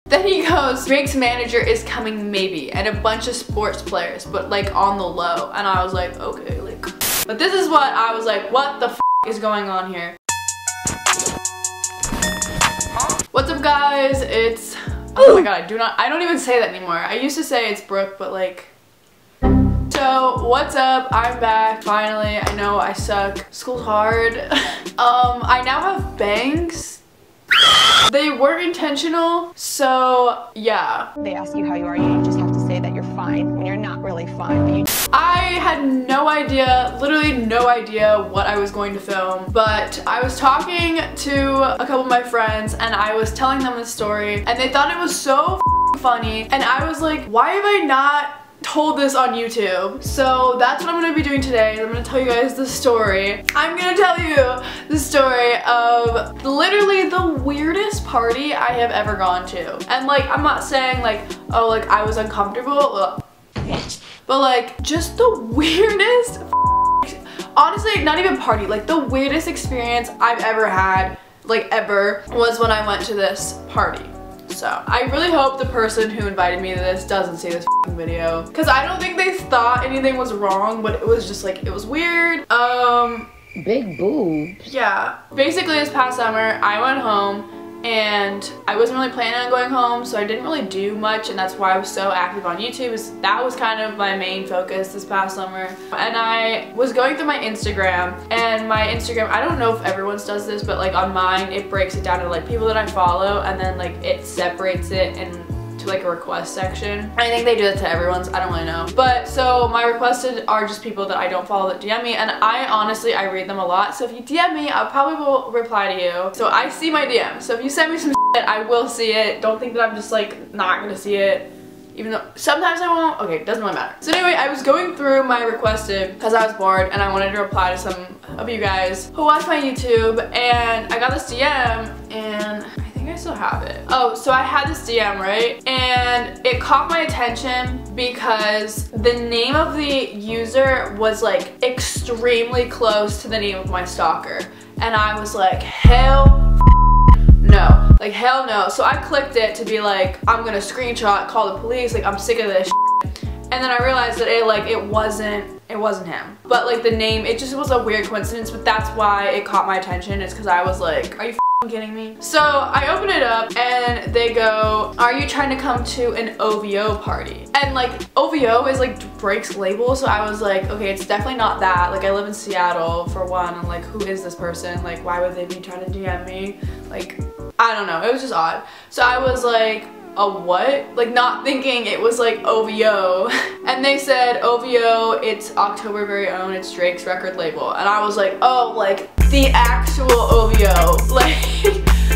Then he goes, Drake's manager is coming maybe, and a bunch of sports players, but like on the low. And I was like, okay, like, but this is what I was like, what the f is going on here? What's up guys, it's, oh my god, I don't even say that anymore. I used to say it's Brooke, but like, so what's up, I'm back, finally. I know I suck, school's hard. I now have bangs. They weren't intentional, so yeah. They ask you how you are, you just have to say that you're fine when you're not really fine. But you I had no idea, literally no idea what I was going to film, but I was talking to a couple of my friends and I was telling them the story and they thought it was so funny and I was like, why have I not told this on YouTube? So that's what I'm gonna be doing today. I'm gonna tell you guys the story. I'm gonna tell you the story of literally the weirdest party I have ever gone to. And like, I'm not saying like, oh, like I was uncomfortable, but like just the weirdest, honestly, not even party, like the weirdest experience I've ever had, like ever, was when I went to this party. So I really hope the person who invited me to this doesn't see this video, because I don't think they thought anything was wrong, but it was just like, it was weird. big boobs. Yeah, basically this past summer I went home and I wasn't really planning on going home, so I didn't really do much, and that's why I was so active on YouTube. That was kind of my main focus this past summer. And I was going through my Instagram, and my Instagram, I don't know if everyone's does this, but like on mine it breaks it down to like people that I follow, and then like it separates it into like a request section. I think they do that to everyone's, I don't really know. But so my requested are just people that I don't follow that DM me, and I honestly read them a lot. So if you DM me, I probably will reply to you. So I see my DM. So if you send me some shit, I will see it. Don't think that I'm just like not gonna see it, even though sometimes I won't. Okay, it doesn't really matter. So anyway, I was going through my requested because I was bored and I wanted to reply to some of you guys who watch my YouTube, and I got this DM and I still have it. Oh, so I had this DM, right? And it caught my attention because the name of the user was like extremely close to the name of my stalker. And I was like, hell no. Like, hell no. So I clicked it to be like, I'm gonna screenshot, call the police, like I'm sick of this shit. And then I realized that it wasn't him. But like the name, it just was a weird coincidence, but that's why it caught my attention. It's because I was like, are you kidding me? So I open it up and they go, are you trying to come to an OVO party? And like OVO is like Drake's label, so I was like, okay, it's definitely not that. Like I live in Seattle for one, and like who is this person? Like why would they be trying to DM me? Like I don't know, it was just odd. So I was like, a what? Like not thinking it was like OVO. And they said OVO, it's October very own, it's Drake's record label. And I was like, oh, like the actual OVO.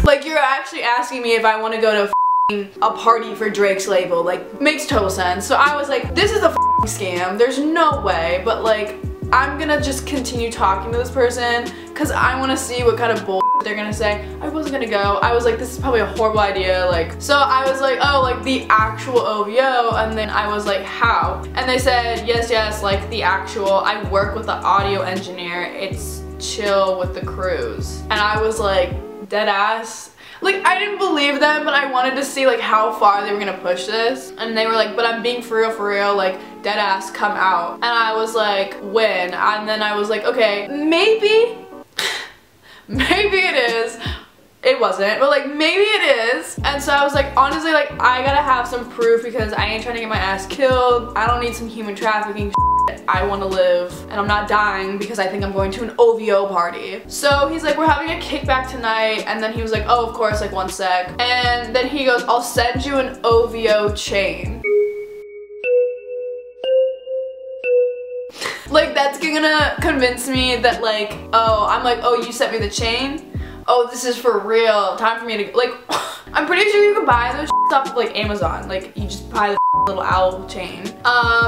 Like you're actually asking me if I want to go to a party for Drake's label. Like makes total sense. So I was like, this is a scam. There's no way. But like I'm gonna just continue talking to this person because I want to see what kind of bull they're gonna say. I wasn't gonna go. I was like, this is probably a horrible idea. Like, so I was like, oh, like the actual OVO. And then I was like, how? And they said, yes, like the actual. I work with the audio engineer. It's chill with the cruise. And I was like, dead ass. Like I didn't believe them, but I wanted to see like how far they were gonna push this. And they were like, but I'm being for real, like dead ass, come out. And I was like, when? And then I was like, okay, maybe it is. It wasn't, but like maybe it is. And so I was like, honestly, like I gotta have some proof because I ain't trying to get my ass killed. I don't need some human trafficking shit. I want to live and I'm not dying because I think I'm going to an OVO party. So he's like, we're having a kickback tonight. And then he was like, oh, of course, like 1 sec. And then he goes, I'll send you an OVO chain. Like that's gonna convince me that like, oh, I'm like, oh, you sent me the chain? Oh, this is for real. Time for me to, like, I'm pretty sure you can buy those off of like Amazon. Like you just buy the little owl chain.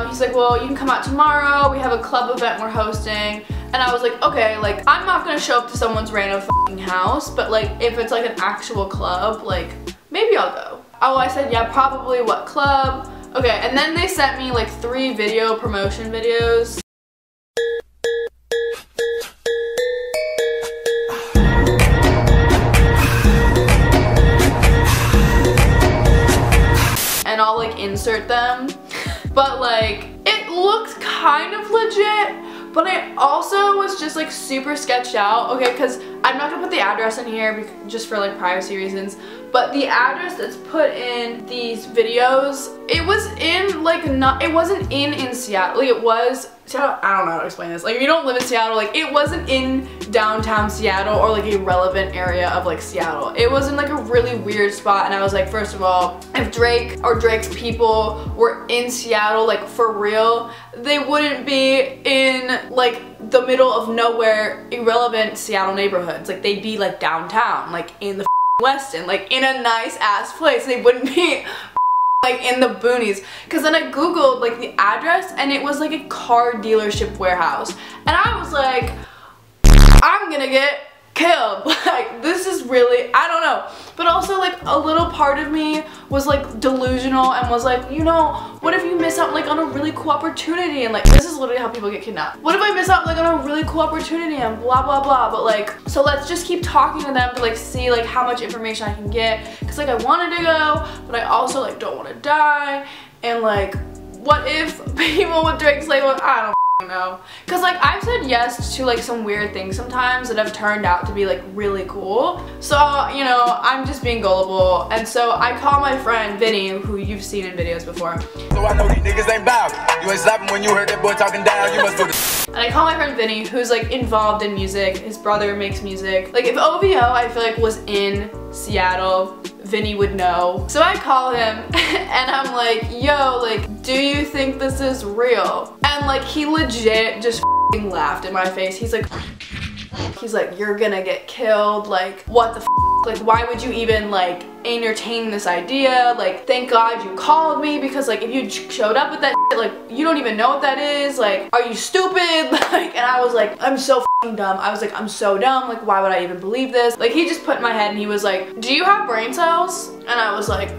He's like, well, you can come out tomorrow. We have a club event we're hosting. And I was like, okay, like I'm not gonna show up to someone's random house, but like if it's like an actual club, like maybe I'll go. Oh, I said, yeah, probably. What club? Okay, and then they sent me like 3 video promotion videos. insert them. But like, it looked kind of legit. But I also was just like super sketched out, okay, because I'm not gonna put the address in here just for like privacy reasons, but the address that's put in these videos, it was in like it wasn't in Seattle, like it was, Seattle, I don't know how to explain this, like if you don't live in Seattle, like it wasn't in downtown Seattle or like a relevant area of like Seattle. It was in like a really weird spot, and I was like, first of all, if Drake or Drake's people were in Seattle like for real, they wouldn't be in like the middle of nowhere, irrelevant Seattle neighborhoods. Like they'd be like downtown, like in the West End, like in a nice ass place. They wouldn't be like in the boonies. Because then I googled like the address, and it was like a car dealership warehouse, and I was like, I'm gonna get killed. Like this is really, I don't know. But also like a little part of me was like delusional and was like, you know, what if you miss out like on a really cool opportunity, and like this is literally how people get kidnapped. What if I miss out like on a really cool opportunity and blah blah blah. But like, so let's just keep talking to them to like see like how much information I can get, because like I wanted to go, but I also like don't want to die. And like, what if people with Drake's label, I don't know, because like I've said yes to like some weird things sometimes that have turned out to be like really cool. So you know, I'm just being gullible, and so I call my friend Vinny, who you've seen in videos before. So I know these niggas ain't bout. You ain't slapping when you heard that boy talking down. You must do the. And I call my friend Vinny, who's like involved in music. His brother makes music. Like if OVO, I feel like, was in Seattle, Vinny would know. So I call him and I'm like, yo, like, do you think this is real? And like he legit just f***ing laughed in my face. He's like, you're gonna get killed. Like, what the f***? Like, why would you even like entertain this idea? Like, thank God you called me, because like if you showed up with that shit, like you don't even know what that is. Like, are you stupid? Like, and I was like, I'm so f***ing dumb. I was like, I'm so dumb. Like, why would I even believe this? Like, he just put in my head and he was like, do you have brain cells? And I was like,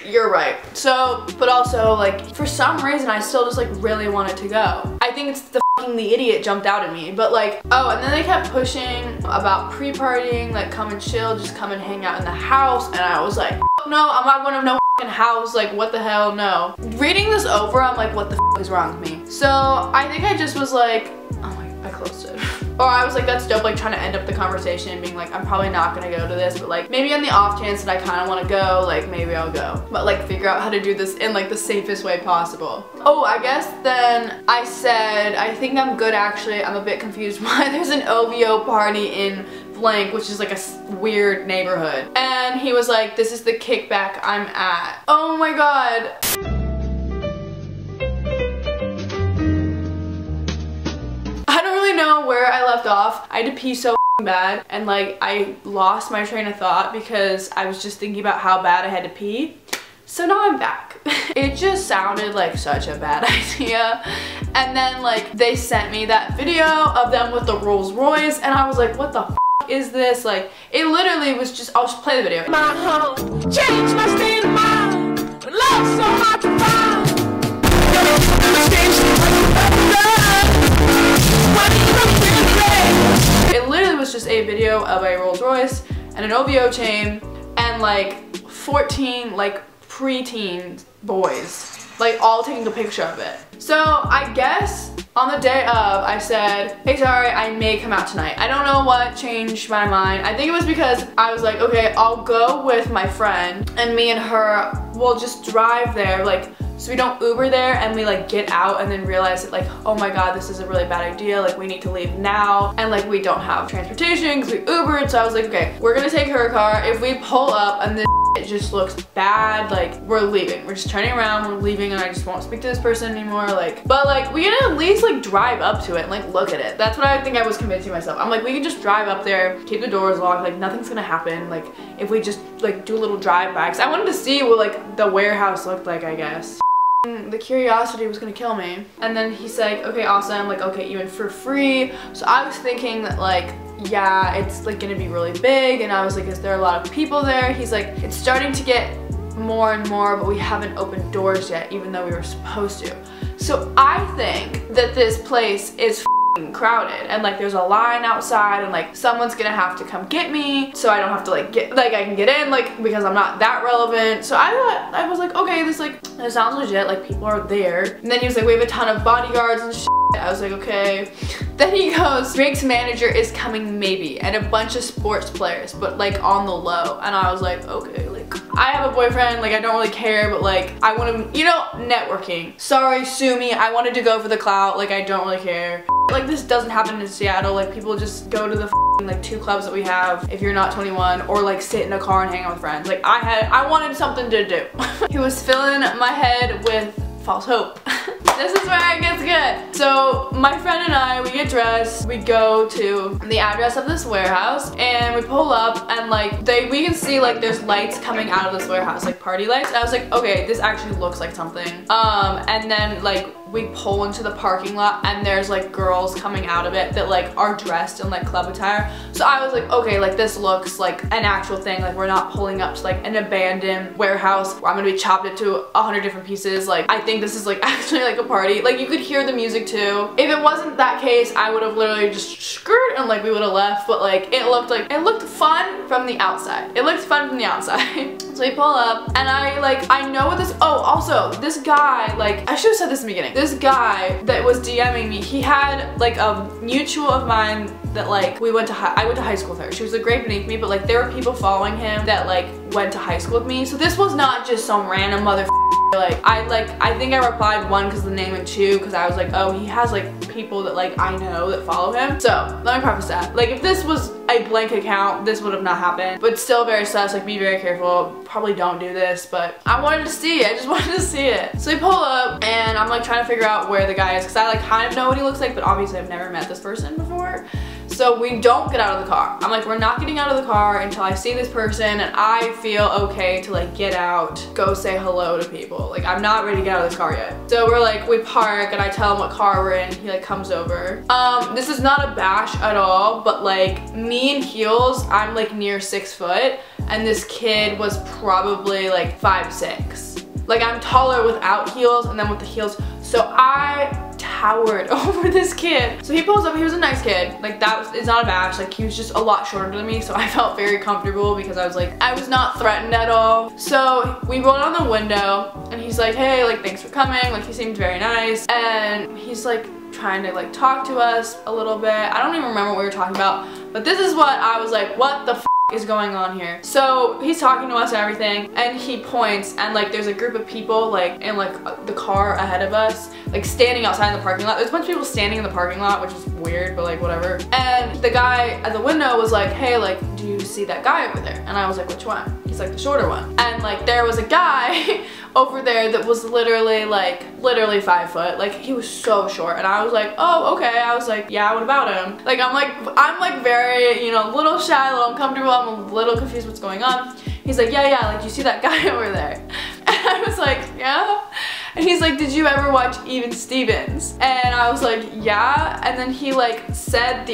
you're right. So, but also like for some reason I still just like really wanted to go. I think it's the idiot jumped out at me, but like, oh, and then they kept pushing about pre-partying, like come and chill, just come and hang out in the house, and I was like, no, I'm not going to no house, like what the hell, no. Reading this over, I'm like, what the is wrong with me? So I think I just was like, oh my, I closed it. Or I was like, that's dope, like trying to end up the conversation and being like, I'm probably not gonna go to this, but like maybe on the off chance that I kind of want to go, like maybe I'll go. But like figure out how to do this in like the safest way possible. Oh, I guess then I said, I think I'm good actually. I'm a bit confused why there's an OVO party in blank, which is like a weird neighborhood. And he was like, this is the kickback I'm at. Oh my God. Know where I left off. I had to pee so bad, and like I lost my train of thought because I was just thinking about how bad I had to pee. So now I'm back. It just sounded like such a bad idea. And then like they sent me that video of them with the Rolls Royce, and I was like, what the f is this? Like it literally was just, I'll just play the video. My home, change my state of mind. Love so hard to find. It literally was just a video of a Rolls Royce and an OVO chain and like 14 like preteen boys, like all taking a picture of it. So I guess on the day of I said, hey sorry, I may come out tonight. I don't know what changed my mind. I think it was because I was like, okay, I'll go with my friend and me and her will just drive there, like so we don't Uber there and we like get out and then realize that like, oh my God, this is a really bad idea, like we need to leave now, and like we don't have transportation because we Ubered. So I was like, okay, we're gonna take her car. If we pull up and this it just looks bad, like we're leaving. We're just turning around, we're leaving, and I just won't speak to this person anymore. Like, but like we can at least like drive up to it and like look at it. That's what I think I was convincing myself. I'm like, we can just drive up there, keep the doors locked, like nothing's gonna happen. Like if we just like do a little drive by, because I wanted to see what like the warehouse looked like, I guess. The curiosity was gonna kill me. And then he's like, okay, awesome, like okay, even for free. So I was thinking that like, yeah, it's like gonna be really big, and I was like, is there a lot of people there? He's like, it's starting to get more and more, but we haven't opened doors yet, even though we were supposed to. So I think that this place is crowded, and like there's a line outside, and like someone's gonna have to come get me, so I don't have to like I can get in, like, because I'm not that relevant. So I was like, okay, this sounds legit, like people are there. And then he was like, we have a ton of bodyguards and shit. I was like, okay. Then he goes, Drake's manager is coming maybe, and a bunch of sports players, but like on the low. And I was like, okay, like I have a boyfriend, like I don't really care, but like I want to, you know, networking. Sorry, sue me. I wanted to go for the clout, like I don't really care. Like this doesn't happen in Seattle. Like people just go to the like 2 clubs that we have if you're not 21, or like sit in a car and hang out with friends. Like I wanted something to do. He was filling my head with false hope. This is where it gets good. So my friend and I, we get dressed, we go to the address of this warehouse, and we pull up, and like we can see like there's lights coming out of this warehouse, like party lights. And I was like, okay, this actually looks like something. And then like we pull into the parking lot, and there's like girls coming out of it that like are dressed in like club attire. So I was like, okay, like this looks like an actual thing. Like we're not pulling up to like an abandoned warehouse where I'm gonna be chopped into 100 different pieces. Like I think this is like actually like a party. Like you could hear the music too. If it wasn't that case, I would have literally just skirt and like we would have left. But like it looked fun from the outside. It looked fun from the outside. So we pull up, and I know what this, oh, also this guy, like I should have said this in the beginning. This guy that was DMing me, he had like a mutual of mine that like I went to high school with her. She was a grade beneath me, but like there were people following him that like went to high school with me. So this was not just some random motherfucker. I think I replied 1 because of the name, and 2 because I was like, oh, he has like people that like I know that follow him. So let me preface that. Like if this was a blank account, this would have not happened. But still very sus, like be very careful. Probably don't do this, but I wanted to see it. I just wanted to see it. So we pull up, and I'm like trying to figure out where the guy is, because I like kind of know what he looks like, but obviously I've never met this person before. So we don't get out of the car. I'm like, we're not getting out of the car until I see this person and I feel okay to like get out, go say hello to people. Like I'm not ready to get out of the car yet. So we're like, we park, and I tell him what car we're in. He like comes over. This is not a bash at all, but like me in heels, I'm like near 6 foot, and this kid was probably like 5'6". Like I'm taller without heels, and then with the heels. So I towered over this kid. So he pulls up, he was a nice kid. Like it's not a bash, like he was just a lot shorter than me, so I felt very comfortable because I was like, I was not threatened at all. So we rolled on the window, and he's like, hey, like thanks for coming. Like he seemed very nice, and he's like trying to like talk to us a little bit. I don't even remember what we were talking about, but this is what I was like, what the f is going on here? So he's talking to us and everything, and he points, and like there's a group of people like in like the car ahead of us, like standing outside in the parking lot. There's a bunch of people standing in the parking lot, which is weird, but like whatever. And the guy at the window was like, hey, like do you see that guy over there? And I was like, which one? He's like, the shorter one. And like there was a guy over there that was literally 5 foot. Like he was so short, and I was like, oh, okay. I was like, yeah, what about him? Like I'm like very, you know, a little shy, a little uncomfortable. I'm a little confused what's going on. He's like, yeah, like you see that guy over there? And I was like, yeah. And he's like, did you ever watch Even Stevens? And I was like, yeah. And then he like said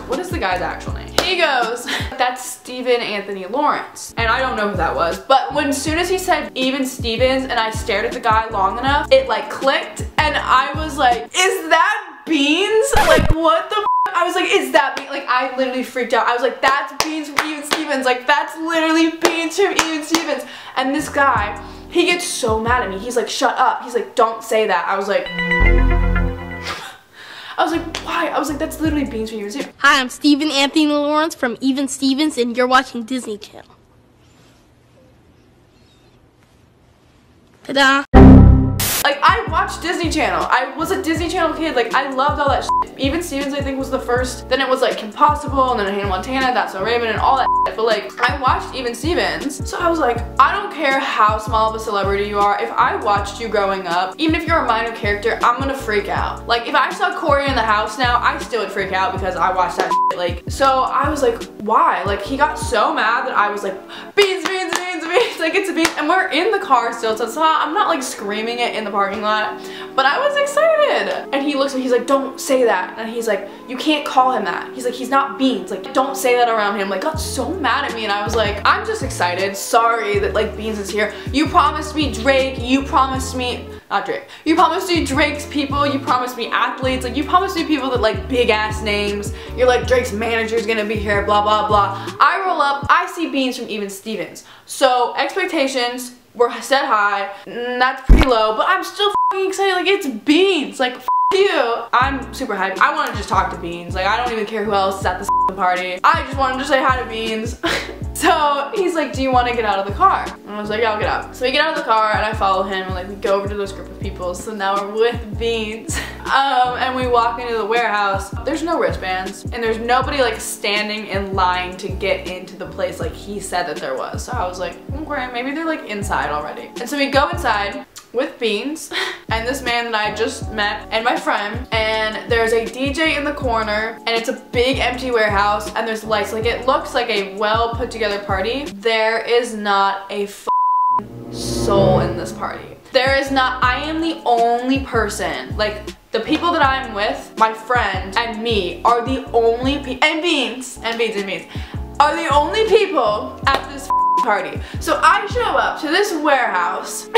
what is the guy's actual name? He goes, that's Stephen Anthony Lawrence. And I don't know who that was, but as soon as he said Even Stevens, and I stared at the guy long enough, it like clicked, and I was like, is that Beans? Like what the f? I was like, is that Beans? Like I literally freaked out. I was like, that's Beans from Even Stevens. Like that's literally Beans from Even Stevens. And this guy, he gets so mad at me. He's like, shut up. He's like, don't say that. I was like, why? I was like, that's literally Beans from Even Stevens. Hi, I'm Stephen Anthony Lawrence from Even Stevens, and you're watching Disney Channel. Ta-da! Like, I watched Disney Channel. I was a Disney Channel kid. Like, I loved all that shit. Even Stevens, I think, was the first. Then it was, like, Kim Possible, and then Hannah Montana, That's So Raven, and all that shit. But, like, I watched Even Stevens. So I was like, I don't care how small of a celebrity you are. If I watched you growing up, even if you're a minor character, I'm gonna freak out. Like, if I saw Corey in the house now, I still would freak out because I watched that shit. Like, so I was like, why? Like, he got so mad that I was like, Beans, Beans, Beans, Beans. Like, it's Beans, and we're in the car still, so I'm not like screaming it in the parking lot, but I was excited. And he looks at me, he's like, don't say that. And he's like, you can't call him that. He's like, he's not Beans, like don't say that around him. Like, got so mad at me, and I was like, I'm just excited. Sorry that like Beans is here. You promised me Drake, you promised me, not Drake, you promised me Drake's people, you promised me athletes, like you promised me people that like big ass names. You're like, Drake's manager's gonna be here, blah blah blah. I roll up, I see Beans from Even Stevens. So expectations were set high, that's pretty low, but I'm still f***ing excited, like it's Beans, like f*** you. I'm super hyped. I want to just talk to Beans, like I don't even care who else is at this party. I just wanted to say hi to Beans. So he's like, do you want to get out of the car? And I was like, yeah, I'll get out. So we get out of the car and I follow him, and like we go over to this group of people. So now we're with Beans. And we walk into the warehouse. There's no wristbands, and there's nobody like standing in line to get into the place like he said that there was. So I was like, okay, maybe they're like inside already. And so we go inside with Beans and this man that I just met and my friend, and there's a DJ in the corner, and it's a big empty warehouse, and there's lights. Like it looks like a well put together party. There is not a soul in this party. There is not. I am the only person, like the people that I'm with, my friend and me, are the only people, and Beans are the only people at this party. So I show up to this warehouse,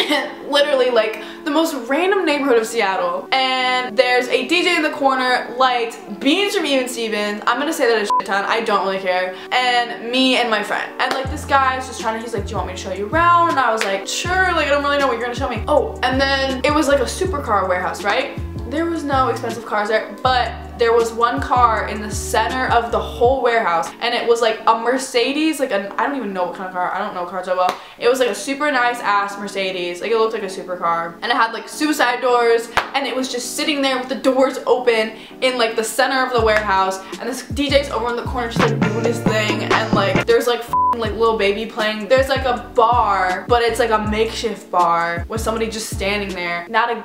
literally like the most random neighborhood of Seattle, and there's a DJ in the corner, lights, Beans from Even Stevens, I'm gonna say that a shit ton, I don't really care, and me and my friend. And like this guy's just trying to, he's like, do you want me to show you around? And I was like, sure, like I don't really know what you're gonna show me. Oh, and then it was like a supercar warehouse, right? There was no expensive cars there, but there was one car in the center of the whole warehouse, and it was like a Mercedes, like I don't even know what kind of car, I don't know cars so well. It was like a super nice ass Mercedes, like it looked like a supercar, and it had like suicide doors, and it was just sitting there with the doors open in like the center of the warehouse, and this DJ's over in the corner just like doing his thing, and like there's like like Lil Baby playing. There's like a bar, but it's like a makeshift bar with somebody just standing there, not a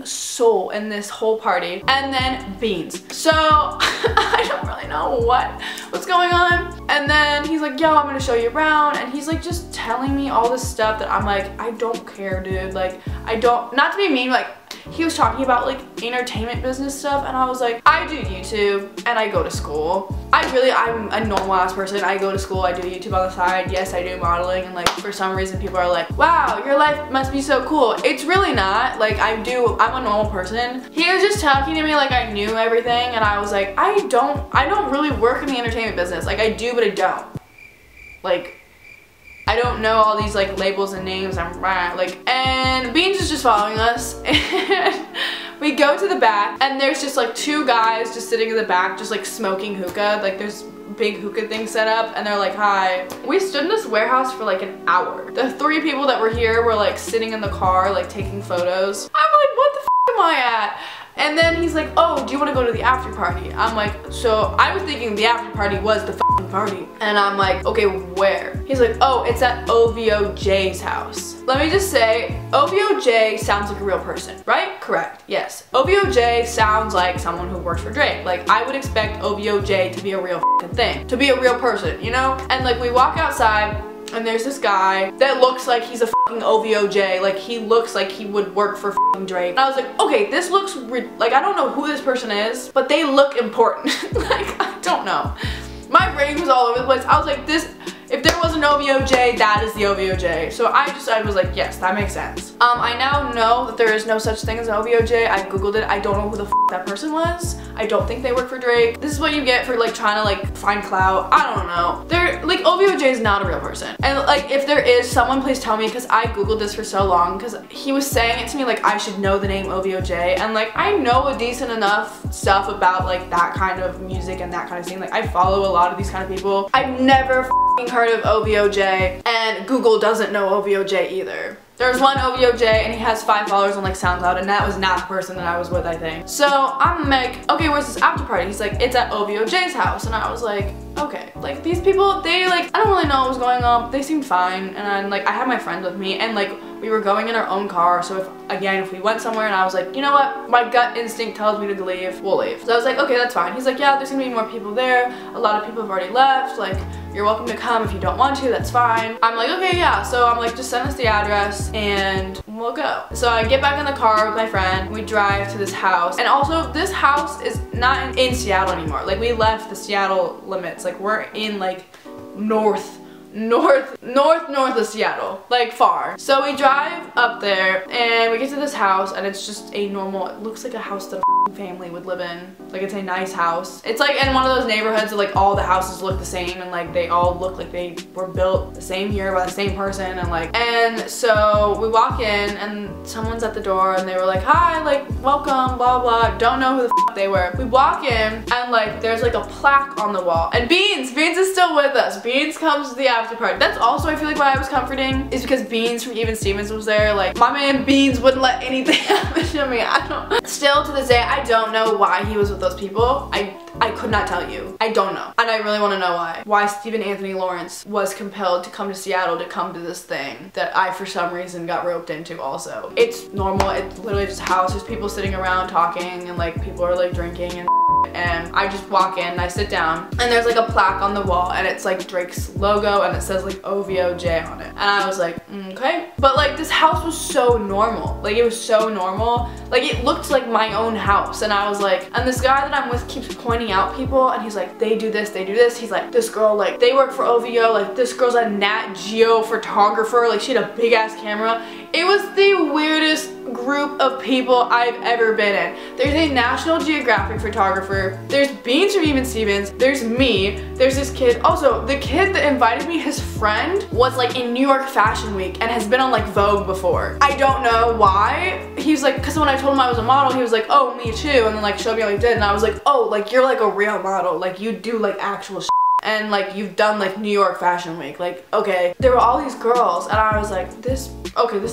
soul in this whole party. And then Beans. So I don't really know what's going on. And then he's like, yo, I'm gonna show you around, and he's like just telling me all this stuff that I'm like, I don't care, dude. Like I don't, not to be mean, like he was talking about like entertainment business stuff, and I was like, I do YouTube and I go to school. I'm a normal ass person. I go to school, I do YouTube on the side. Yes, I do modeling, and like for some reason people are like, wow, your life must be so cool. It's really not. Like I'm a normal person. He was just talking to me like I knew everything, and I was like, I don't really work in the entertainment business. Like I do, but I don't. Like I don't know all these like labels and names. And Beans is just following us. And we go to the back, and there's just like two guys just sitting in the back just like smoking hookah. Like there's big hookah thing set up, and they're like, hi. We stood in this warehouse for like an hour. The three people that were here were like sitting in the car like taking photos. I'm like, what the f am I at? And then he's like, oh, do you want to go to the after party? I'm like, so I was thinking the after party was the f***ing party. And I'm like, okay, where? He's like, oh, it's at OVOJ's house. Let me just say, OVOJ sounds like a real person, right? Correct, yes. OVOJ sounds like someone who works for Drake. Like, I would expect OVOJ to be a real f***ing thing, to be a real person, you know? And like, we walk outside, and there's this guy that looks like he's a f***ing OVOJ. Like he looks like he would work for f***ing Drake. And I was like, okay, this looks like I don't know who this person is, but they look important. Like I don't know. My brain was all over the place. I was like, if there was an OVOJ, that is the OVOJ. So I was like, yes, that makes sense. I now know that there is no such thing as an OVOJ. I googled it. I don't know who the f that person was. I don't think they work for Drake. This is what you get for like trying to like find clout. I don't know. Like OVOJ is not a real person. And like if there is someone, please tell me, because I googled this for so long, because he was saying it to me like I should know the name OVOJ, and like I know a decent enough stuff about like that kind of music and that kind of scene. Like I follow a lot of these kind of people. I've never heard of OVOJ, and Google doesn't know OVOJ either. There's one OVOJ and he has 5 followers on like SoundCloud, and that was not the person that I was with, I think. So I'm like, okay, where's this after party? He's like, it's at OVOJ's house. And I was like, okay. Like these people, they like, I don't really know what was going on, but they seemed fine. And like I had my friend with me, and like we were going in our own car, so if we went somewhere and I was like, you know what, my gut instinct tells me to leave, we'll leave. So I was like, okay, that's fine. He's like, yeah, there's gonna be more people there. A lot of people have already left. Like, you're welcome to come if you don't want to, that's fine. I'm like, okay, yeah. So I'm like, just send us the address and we'll go. So I get back in the car with my friend, we drive to this house. And also, this house is not in Seattle anymore. Like, we left the Seattle limits. Like, we're in like north of Seattle, like far. So we drive up there and we get to this house, and it's just a normal, it looks like a house that a family would live in. Like, it's a nice house. It's like in one of those neighborhoods where like all the houses look the same, and like they all look like they were built the same year by the same person, and so we walk in and someone's at the door and they were like, hi, like welcome, blah blah. Don't know who the f they were. We walk in and like there's like a plaque on the wall, and Beans is still with us. Beans comes to the after party. That's also, I feel like, why I was comforting, is because Beans from Even Stevens was there. Like, my man Beans wouldn't let anything happen to me. Still to this day, I don't know why he was with those people. I could not tell you. I don't know. And I really want to know why. Why Stephen Anthony Lawrence was compelled to come to Seattle to come to this thing that I, for some reason, got roped into also. It's normal. It's literally just a house. There's people sitting around talking, and like people are like drinking and I just walk in and I sit down, and there's like a plaque on the wall, and it's like Drake's logo, and it says like OVOJ on it. And I was like, okay. But like this house was so normal. Like, it was so normal. Like, it looked like my own house. And I was like, and this guy that I'm with keeps pointing out people, and he's like, they do this, they do this. He's like, this girl, like, they work for OVO, like this girl's a Nat Geo photographer, like she had a big ass camera. It was the weirdest group of people I've ever been in. There's a National Geographic photographer, there's Beans from Even Stevens, there's me, there's this kid. Also, the kid that invited me, his friend, was like in New York Fashion Week and has been on like Vogue before. I don't know why. He's like, because when I told him I was a model, he was like, oh, me too, and then like showed me how he did, and I was like, oh, like you're like a real model, like you do like actual shit. And like you've done like New York Fashion Week, like okay. There were all these girls, and I was like, this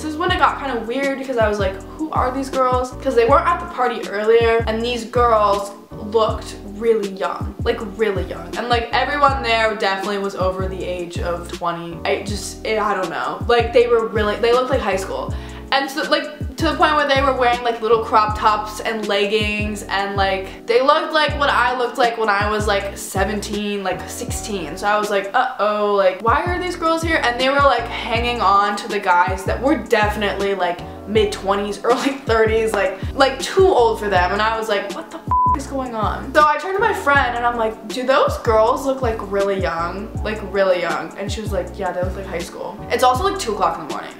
is when it got kind of weird, because I was like, who are these girls? Because they weren't at the party earlier, and these girls looked really young, like really young, and like everyone there definitely was over the age of 20. I don't know, like they looked like high school. And so like to the point where they were wearing like little crop tops and leggings, and like they looked like what I looked like when I was like 17, like 16. So I was like, uh-oh, like why are these girls here? And they were like hanging on to the guys that were definitely like mid-20s, early 30s, like too old for them. And I was like, what the f is going on? So I turned to my friend and I'm like, do those girls look like really young? Like really young? And she was like, yeah, they look like high school. It's also like 2 o'clock in the morning.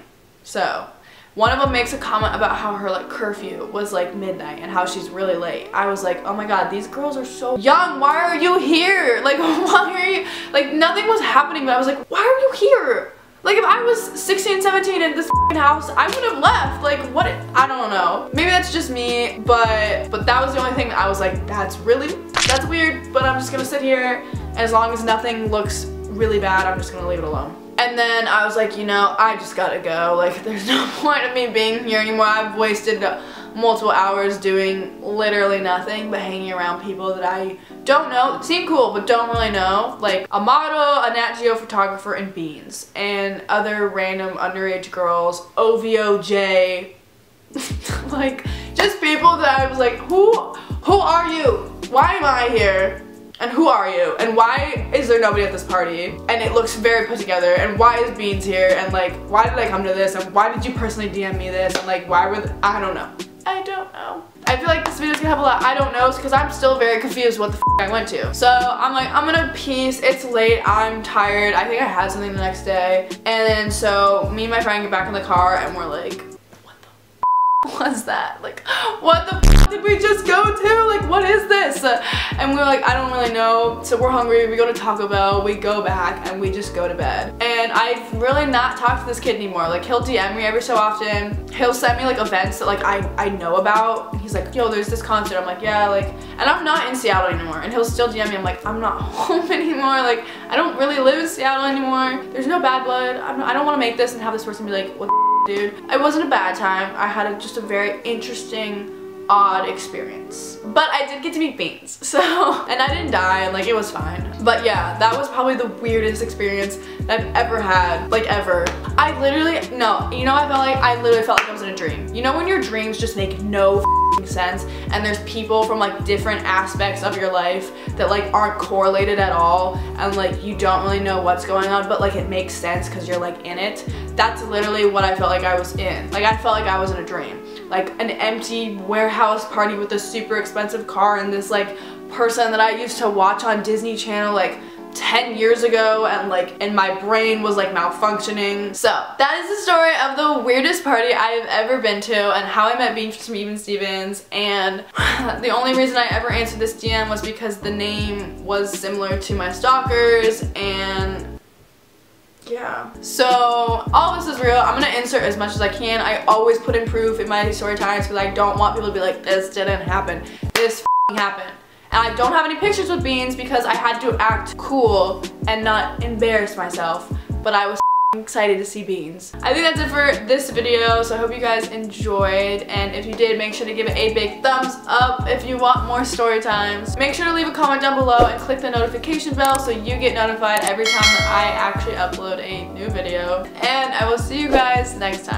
So one of them makes a comment about how her like curfew was like midnight and how she's really late. I was like, oh my god, these girls are so young. Why are you here? Like, why are you, like nothing was happening, but I was like, why are you here? Like, if I was 16, 17 in this house, I would have left. Like, what? I don't know. Maybe that's just me, but that was the only thing that I was like, that's weird, but I'm just gonna sit here, and as long as nothing looks really bad, I'm just gonna leave it alone. And then I was like, you know, I just gotta go. Like, there's no point of me being here anymore. I've wasted multiple hours doing literally nothing but hanging around people that I don't know, seem cool, but don't really know. Like a model, a Nat Geo photographer, and Beans. And other random underage girls, OVOJ. Like, just people that I was like, who are you? Why am I here? And who are you? And why is there nobody at this party? And it looks very put together. And why is Beans here? And like, why did I come to this? And why did you personally DM me this? And like, why were I don't know. I don't know. I feel like this video's gonna have a lot I don't knows, because I'm still very confused what the f I went to. So I'm like, I'm gonna peace. It's late. I'm tired. I think I had something the next day. And then so me and my friend get back in the car and we're like, was that? Like, what the f did we just go to? Like, what is this? And we were like, I don't really know. So we're hungry, we go to Taco Bell, we go back, and we just go to bed. And I've really not talked to this kid anymore. Like, he'll DM me every so often. He'll send me like events that like I know about. And he's like, yo, there's this concert. I'm like, yeah, like, and I'm not in Seattle anymore. And he'll still DM me. I'm like, I'm not home anymore. Like, I don't really live in Seattle anymore. There's no bad blood. I don't want to make this and have this person be like, what the dude. It wasn't a bad time. I had just a very interesting, odd experience. But I did get to meet Beans, so, and I didn't die, and like, it was fine. But yeah, that was probably the weirdest experience that I've ever had, like ever. I literally, no, you know, I literally felt like I was in a dream. You know when your dreams just make no sense, and there's people from like different aspects of your life that like aren't correlated at all, and like you don't really know what's going on, but like it makes sense because you're like in it. That's literally what I felt like I was in. Like I felt like I was in a dream. Like an empty warehouse party with a super expensive car and this like person that I used to watch on Disney Channel like 10 years ago, and my brain was like malfunctioning. So that is the story of the weirdest party I've ever been to and how I met Beans from Even Stevens. And the only reason I ever answered this DM was because the name was similar to my stalkers, and yeah. So all this is real. I'm gonna insert as much as I can. I always put in proof in my story times because I don't want people to be like, this didn't happen. This happened. And I don't have any pictures with Beans because I had to act cool and not embarrass myself. But I was excited to see Beans. I think that's it for this video, so I hope you guys enjoyed, and if you did, make sure to give it a big thumbs up. If you want more story times, make sure to leave a comment down below and click the notification bell so you get notified every time that I actually upload a new video. And I will see you guys next time.